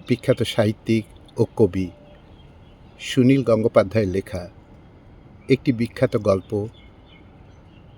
বিখ্যাত সাহিত্যিক ও কবি সুনীল গঙ্গোপাধ্যায়ের লেখা একটি বিখ্যাত গল্প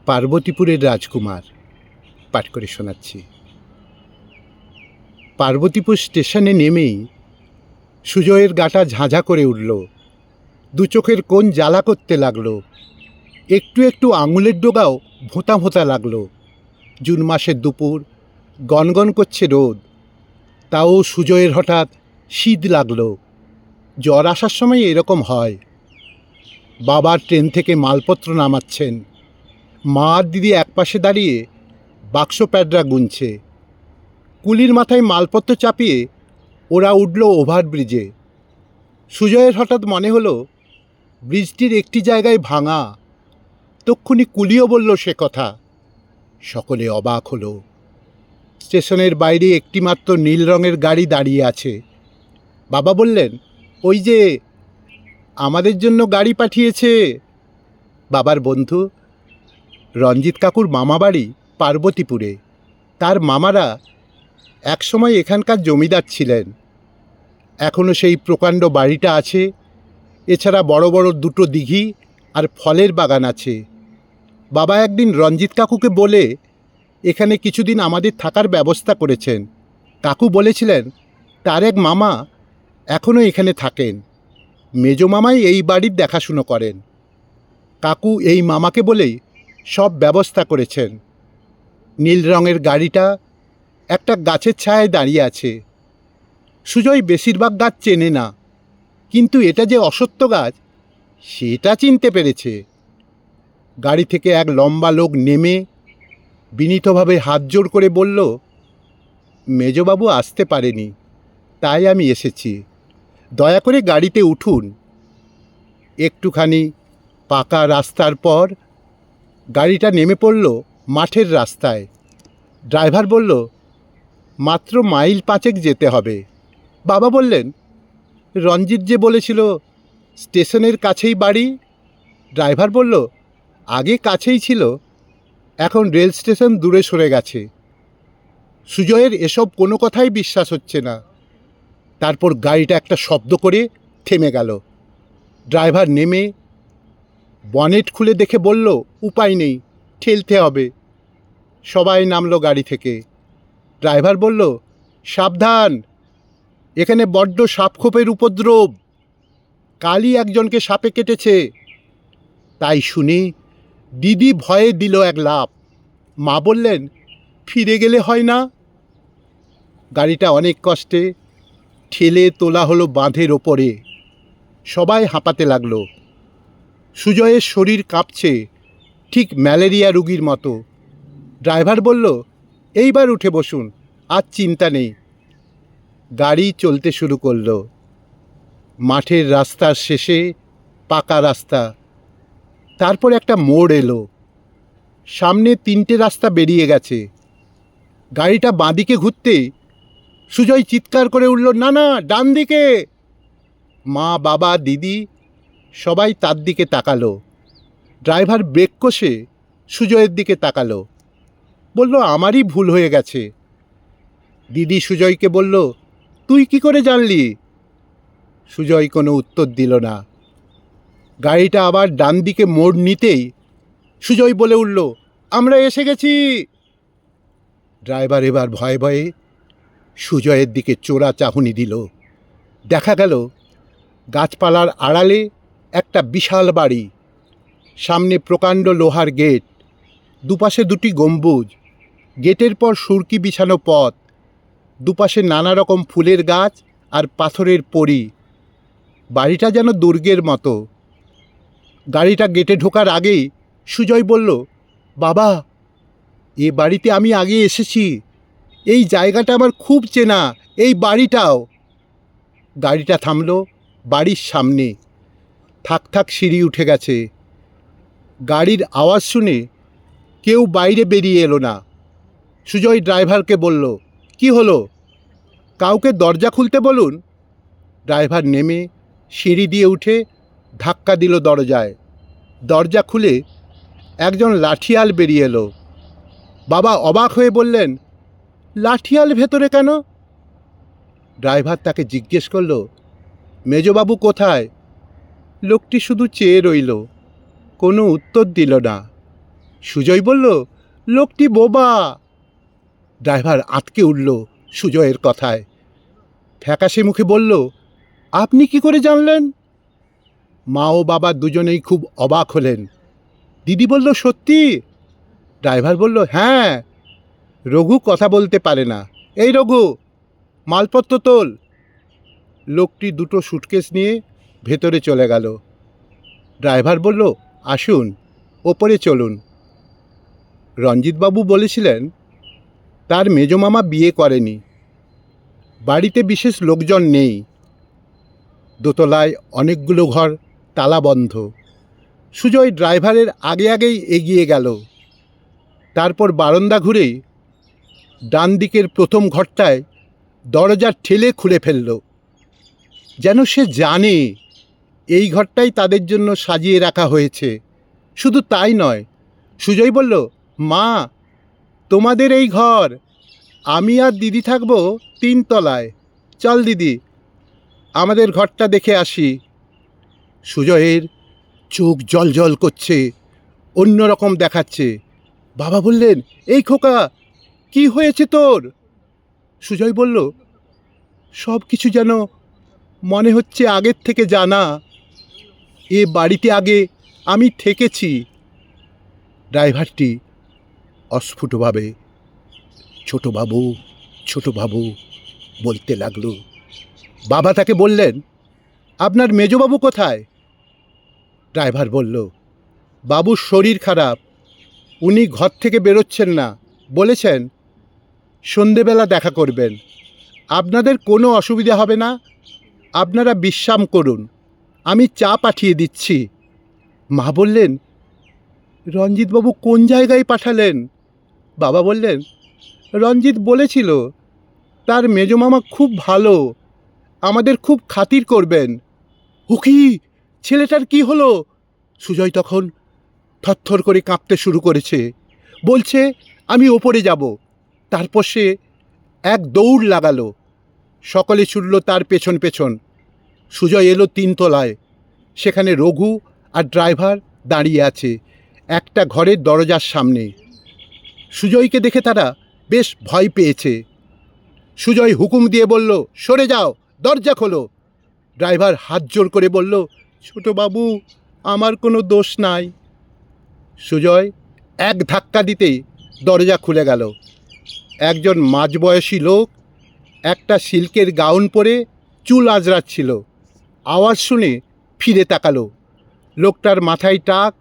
পার্বতীপুরের রাজকুমার পাঠ করে শোনাচ্ছি। পার্বতীপুর স্টেশনে নেমেই সুজয়ের গাটা ঝাঁঝা করে উঠল, দু চোখের কোণ জ্বালা করতে লাগলো, একটু একটু আঙুলের ডোগাও ভোঁতা ভোঁতা লাগলো। জুন মাসের দুপুর, গনগন করছে রোদ, তাও সুজয়ের হঠাৎ শীত লাগলো। জ্বর আসার সময় এরকম হয়। বাবার ট্রেন থেকে মালপত্র নামাচ্ছেন, মা আর দিদি একপাশে দাঁড়িয়ে বাক্স প্যাডরা গুনছে। কুলির মাথায় মালপত্র চাপিয়ে ওরা উঠল ওভারব্রিজে। সুজয়ের হঠাৎ মনে হলো ব্রিজটির একটি জায়গায় ভাঙা। তক্ষুনি কুলিও বলল সে কথা। সকলে অবাক হলো। স্টেশনের বাইরে একটিমাত্র নীল রঙের গাড়ি দাঁড়িয়ে আছে। বাবা বললেন, ওই যে আমাদের জন্য গাড়ি পাঠিয়েছে। বাবার বন্ধু রঞ্জিত কাকুর মামাবাড়ি পার্বতীপুরে। তার মামারা একসময় এখানকার জমিদার ছিলেন। এখনও সেই প্রকাণ্ড বাড়িটা আছে। এছাড়া বড় বড় দুটো দিঘি আর ফলের বাগান আছে। বাবা একদিন রঞ্জিত কাকুকে বলে এখানে কিছুদিন আমাদের থাকার ব্যবস্থা করেছেন। কাকু বলেছিলেন তার এক মামা এখনও এখানে থাকেন। মেজো মামাই এই বাড়ির দেখাশুনো করেন। কাকু এই মামাকে বলেই সব ব্যবস্থা করেছেন। নীল রঙের গাড়িটা একটা গাছের ছায়ায় দাঁড়িয়ে আছে। সুজয় বেশিরভাগ গাছ চেনে না, কিন্তু এটা যে অসত্য গাছ সেটা চিনতে পেরেছে। গাড়ি থেকে এক লম্বা লোক নেমে বিনীতভাবে হাত জোড় করে বলল, মেজবাবু আসতে পারেনি, তাই আমি এসেছি, দয়া করে গাড়িতে উঠুন। একটুখানি পাকা রাস্তার পর গাড়িটা নেমে পড়ল মাঠের রাস্তায়। ড্রাইভার বলল, মাত্র মাইল 5 যেতে হবে। বাবা বললেন, রঞ্জিত যে বলেছিল স্টেশনের কাছেই বাড়ি। ড্রাইভার বলল, আগে কাছেই ছিল, এখন রেল স্টেশন দূরে সরে গেছে। সুজয়ের এসব কোনো কথাই বিশ্বাস হচ্ছে না। তারপর গাড়িটা একটা শব্দ করে থেমে গেল। ড্রাইভার নেমে বনেট খুলে দেখে বলল, উপায় নেই, ঠেলতে হবে। সবাই নামলো গাড়ি থেকে। ড্রাইভার বলল, সাবধান, এখানে বড্ড সাপখোপের উপদ্রব, কালই একজনকে সাপে কেটেছে। তাই শুনে দিদি ভয়ে দিল এক লাফ। মা বললেন, ফিরে গেলে হয় না? গাড়িটা অনেক কষ্টে ঠেলে তোলা হলো বাঁধের ওপরে। সবাই হাঁপাতে লাগলো। সুজয়ের শরীর কাঁপছে, ঠিক ম্যালেরিয়া রোগীর মতো। ড্রাইভার বলল, এইবার উঠে বসুন, আর চিন্তা নেই। গাড়ি চলতে শুরু করলো। মাঠের রাস্তার শেষে পাকা রাস্তা। তারপর একটা মোড় এলো। সামনে 3টে রাস্তা বেরিয়ে গেছে। গাড়িটা বাঁদিকে ঘুরতেই সুজয় চিৎকার করে উঠল, না না, ডান দিকে। মা, বাবা, দিদি সবাই তার দিকে তাকালো। ড্রাইভার ব্রেক কষে সুজয়ের দিকে তাকালো, বলল, আমারই ভুল হয়ে গেছে। দিদি সুজয়কে বলল, তুই কি করে জানলি? সুজয় কোনো উত্তর দিল না। গাড়িটা আবার ডান দিকে মোড় নিতেই সুজয় বলে উঠল, আমরা এসে গেছি। ড্রাইভার এবার ভয়ে ভয়ে সুজয়ের দিকে চোরা চাহনি দিল। দেখা গেল গাছপালার আড়ালে একটা বিশাল বাড়ি। সামনে প্রকাণ্ড লোহার গেট, দুপাশে 2টি গম্বুজ, গেটের পর সুরকি বিছানো পথ, দুপাশে নানা রকম ফুলের গাছ আর পাথরের পরী। বাড়িটা যেন দুর্গের মতো। গাড়িটা গেটে ঢোকার আগেই সুজয় বলল, বাবা, এ বাড়িতে আমি আগে এসেছি, এই জায়গাটা আমার খুব চেনা, এই বাড়িটাও। গাড়িটা থামলো বাড়ির সামনে। থাক থাক সিঁড়ি উঠে গেছে। গাড়ির আওয়াজ শুনে কেউ বাইরে বেরিয়ে এলো না। সুজয় ড্রাইভারকে বলল, কি হলো, কাউকে দরজা খুলতে বলুন। ড্রাইভার নেমে সিঁড়ি দিয়ে উঠে ধাক্কা দিল দরজায়। দরজা খুলে একজন লাঠিয়াল বেরিয়ে এলো। বাবা অবাক হয়ে বললেন, লাঠিয়াল ভেতরে কেন? ড্রাইভার তাকে জিজ্ঞেস করল, মেজবাবু কোথায়? লোকটি শুধু চেয়ে রইল, কোনো উত্তর দিল না। সুজয় বলল, লোকটি বোবা। ড্রাইভার আঁতকে উঠল সুজয়ের কথায়, ফ্যাকাশে মুখে বলল, আপনি কি করে জানলেন? মা ও বাবা দুজনেই খুব অবাক হলেন। দিদি বলল, সত্যি? ড্রাইভার বলল, হ্যাঁ। রঘু কথা বলতে পারে না। এই রঘু, মালপত্র তোল। লোকটি দুটো সুটকেস নিয়ে ভেতরে চলে গেল। ড্রাইভার বলল, আসুন, ওপরে চলুন। রঞ্জিতবাবু বলেছিলেন তার মেজমামা বিয়ে করেনি, বাড়িতে বিশেষ লোকজন নেই, দোতলায় অনেকগুলো ঘর তালাবন্ধ। সুজয় ড্রাইভারের আগে আগেই এগিয়ে গেল। তারপর বারান্দা ঘুরে ডান দিকের প্রথম ঘরটায় দরজা ঠেলে খুলে ফেলল, যেন সে জানে এই ঘরটাই তাদের জন্য সাজিয়ে রাখা হয়েছে। শুধু তাই নয়, সুজয় বলল, মা, তোমাদের এই ঘর, আমি আর দিদি থাকবো 3 তলায়। চল দিদি, আমাদের ঘরটা দেখে আসি। সুজয়ের চোখ জল জল করছে, অন্যরকম দেখাচ্ছে। বাবা বললেন, এই খোকা, কি হয়েছে তোর? সুজয় বলল, সব কিছু যেন মনে হচ্ছে আগের থেকে জানা। এ বাড়িতে আগে আমি থেকেছি। ড্রাইভারটি অস্ফুটভাবে ছোটবাবু, ছোটবাবু বলতে লাগলো। বাবা তাকে বললেন, আপনার মেজবাবু কোথায়? ড্রাইভার বলল, বাবুর শরীর খারাপ, উনি ঘর থেকে বেরোচ্ছেন না, বলেছেন সন্ধেবেলা দেখা করবেন। আপনাদের কোনো অসুবিধা হবে না, আপনারা বিশ্রাম করুন, আমি চা পাঠিয়ে দিচ্ছি। মা বললেন, রঞ্জিতবাবু কোন জায়গায় পাঠালেন? বাবা বললেন, রঞ্জিত বলেছিল তার মেজমামা খুব ভালো, আমাদের খুব খাতির করবেন। ও কি, ছেলেটার কি হলো? সুজয় তখন থরথর করে কাঁপতে শুরু করেছে। বলছে, আমি ওপরে যাব। তারপর সে এক দৌড় লাগালো। সকলে ছুটল তার পেছন পেছন। সুজয় এলো 3 তলায়। সেখানে রঘু আর ড্রাইভার দাঁড়িয়ে আছে একটা ঘরের দরজার সামনে। সুজয়কে দেখে তারা বেশ ভয় পেয়েছে। সুজয় হুকুম দিয়ে বলল, সরে যাও, দরজা খোলো। ড্রাইভার হাত জোর করে বলল, ছোটবাবু, আমার কোনো দোষ নাই। সুজয় এক ধাক্কা দিতেই দরজা খুলে গেল। একজন মাঝবয়সী লোক একটা সিল্কের গাউন পরে চুল আঁচড়াচ্ছিল। আওয়াজ শুনে ফিরে তাকালো। লোকটার মাথায় টাক,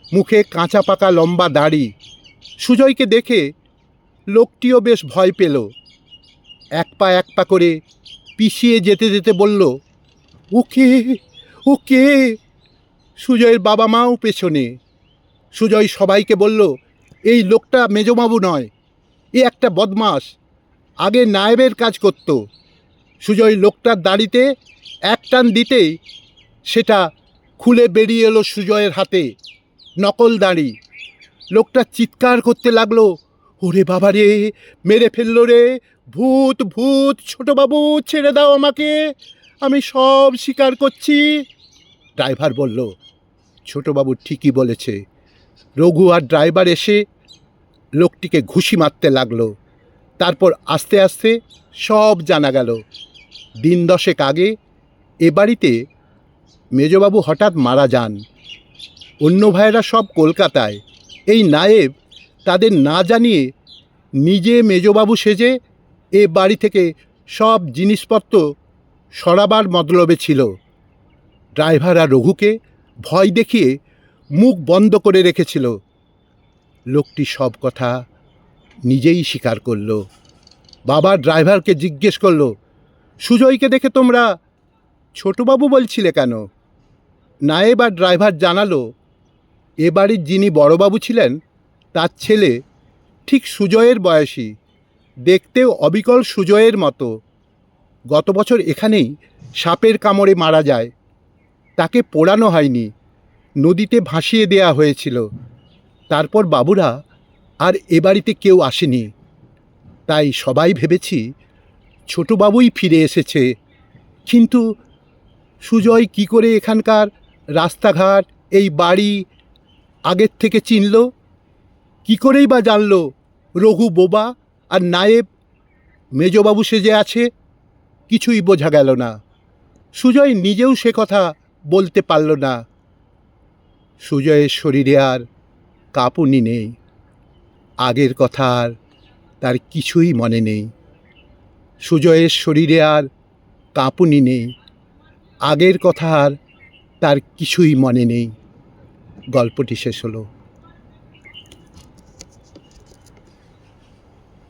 মুখে কাঁচা পাকা লম্বা দাড়ি। সুজয়কে দেখে লোকটিও বেশ ভয় পেল। এক পা করে পিছিয়ে যেতে যেতে বলল, ওকে, ওকে। সুজয়ের বাবা মাও পেছনে। সুজয় সবাইকে বলল, এই লোকটা মেজবাবু নয়, এ একটা বদমাস, আগে নায়েবের কাজ করত। সুজয় লোকটার দাড়িতে এক টান দিতেই সেটা খুলে বেরিয়ে এলো সুজয়ের হাতে, নকল দাড়ি। লোকটা চিৎকার করতে লাগলো, ওরে বাবা রে, মেরে ফেললো রে, ভূত ভূত, ছোটবাবু ছেড়ে দাও আমাকে, আমি সব স্বীকার করছি। ড্রাইভার বলল, ছোটবাবু ঠিকই বলেছে। রঘু আর ড্রাইভার এসে লোকটিকে ঘুষি মারতে লাগলো। তারপর আস্তে আস্তে সব জানা গেল। 10 আগে এ বাড়িতে মেজবাবু হঠাৎ মারা যান। অন্য ভাইয়েরা সব কলকাতায়। এই নায়েব তাদের না জানিয়ে নিজে মেজবাবু সেজে এ বাড়ি থেকে সব জিনিসপত্র সরাবার মতলবে ছিল। ড্রাইভার আর রঘুকে ভয় দেখিয়ে মুখ বন্ধ করে রেখেছিল। লোকটি সব কথা নিজেই স্বীকার করল। বাবা ড্রাইভারকে জিজ্ঞেস করল, সুজয়কে দেখে তোমরা ছোটবাবু বলছিলে কেন? নায়েব আর ড্রাইভার জানালো, এ বাড়ির যিনি বড়বাবু ছিলেন তার ছেলে ঠিক সুজয়ের বয়সী, দেখতেও অবিকল সুজয়ের মতো। গত বছর এখানেই সাপের কামড়ে মারা যায়। তাকে পোড়ানো হয়নি, নদীতে ভাসিয়ে দেয়া হয়েছিল। তারপর বাবুরা আর এ বাড়িতে কেউ আসেনি। তাই সবাই ভেবেছি ছোটবাবুই ফিরে এসেছে, কিন্তু সুজয় কি করে এখানকার রাস্তাঘাট, এই বাড়ি আগের থেকে চিনল? কি করেই বা জানল রঘু বোবা আর নায়েব মেজবাবু সেজে আছে? কিছুই বোঝা গেল না। সুজয় নিজেও সে কথা বলতে পারল না। সুজয়ের শরীরে আর কাঁপুনি নেই, আগের কথা আর তার কিছুই মনে নেই। সুজয়ের শরীরে আর কাঁপুনি নেই, আগের কথা আর তার কিছুই মনে নেই। গল্পটি শেষ হলো।